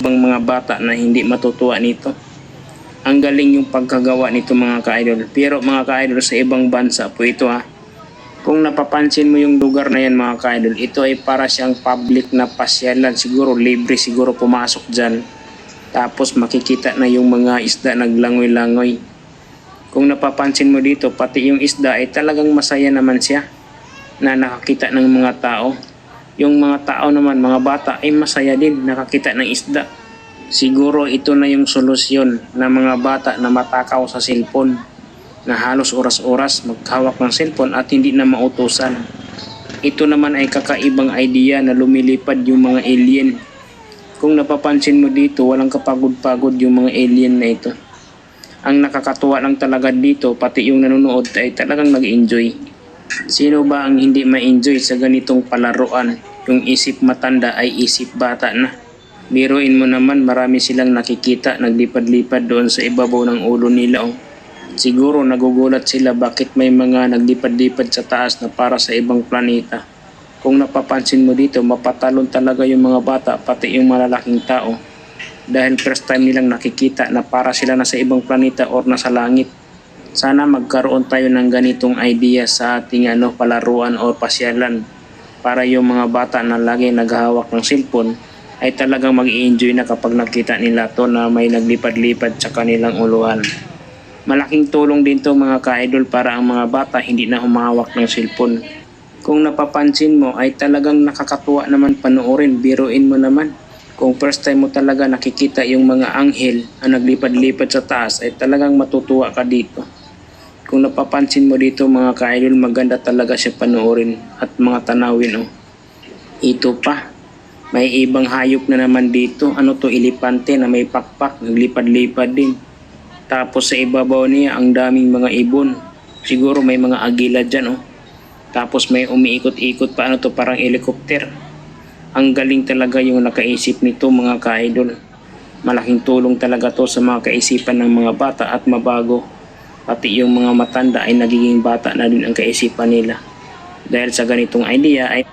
ibang mga bata na hindi matutuwa nito. Ang galing yung pagkagawa nito mga ka-idol. Pero mga ka-idol, sa ibang bansa po ito ha. Kung napapansin mo yung lugar na yan mga ka-idol, ito ay para siyang public na pasyalan. Siguro libre siguro pumasok dyan. Tapos makikita na yung mga isda naglangoy-langoy. Kung napapansin mo dito, pati yung isda ay talagang masaya naman siya na nakakita ng mga tao. Yung mga tao naman, mga bata ay masaya din nakakita ng isda. Siguro ito na yung solusyon ng mga bata na matakaw sa cellphone, na halos oras-oras maghawak ng cellphone at hindi na mautusan. Ito naman ay kakaibang idea na lumilipad yung mga alien. Kung napapansin mo dito, walang kapagod-pagod yung mga alien na ito. Ang nakakatuwa lang talaga dito, pati yung nanonood ay talagang nag-enjoy. Sino ba ang hindi ma-enjoy sa ganitong palaruan? Yung isip matanda ay isip bata na. Biruin mo naman, marami silang nakikita naglipad-lipad doon sa ibabaw ng ulo nila. Siguro nagugulat sila bakit may mga naglipad-lipad sa taas na para sa ibang planeta. Kung napapansin mo dito, mapatalon talaga yung mga bata pati yung malalaking tao. Dahil first time nilang nakikita na para sila nasa ibang planeta or nasa langit. Sana magkaroon tayo ng ganitong idea sa ating palaruan o pasyalan para yung mga bata na lagi naghahawak ng cellphone ay talagang mag-i-enjoy na kapag nakita nila to na may naglipad-lipad sa kanilang uluhan. Malaking tulong din to mga ka-idol para ang mga bata hindi na humahawak ng cellphone. Kung napapansin mo ay talagang nakakatuwa naman panoorin, biruin mo naman. Kung first time mo talaga nakikita yung mga anghel na naglipad-lipad sa taas ay talagang matutuwa ka dito. Kung napapansin mo dito mga ka-idol, maganda talaga siya panoorin at mga tanawin. Ito pa, may ibang hayop na naman dito. Ano to, elepante na may pakpak, naglipad-lipad din. Tapos sa ibabaw niya ang daming mga ibon. Siguro may mga agila dyan. Tapos may umiikot-ikot pa, ano to, parang helicopter. Ang galing talaga yung nakaisip nito mga ka-idol. Malaking tulong talaga to sa mga kaisipan ng mga bata at mabago. Pati yung mga matanda ay nagiging bata na din ang kaisipan nila. Dahil sa ganitong idea ay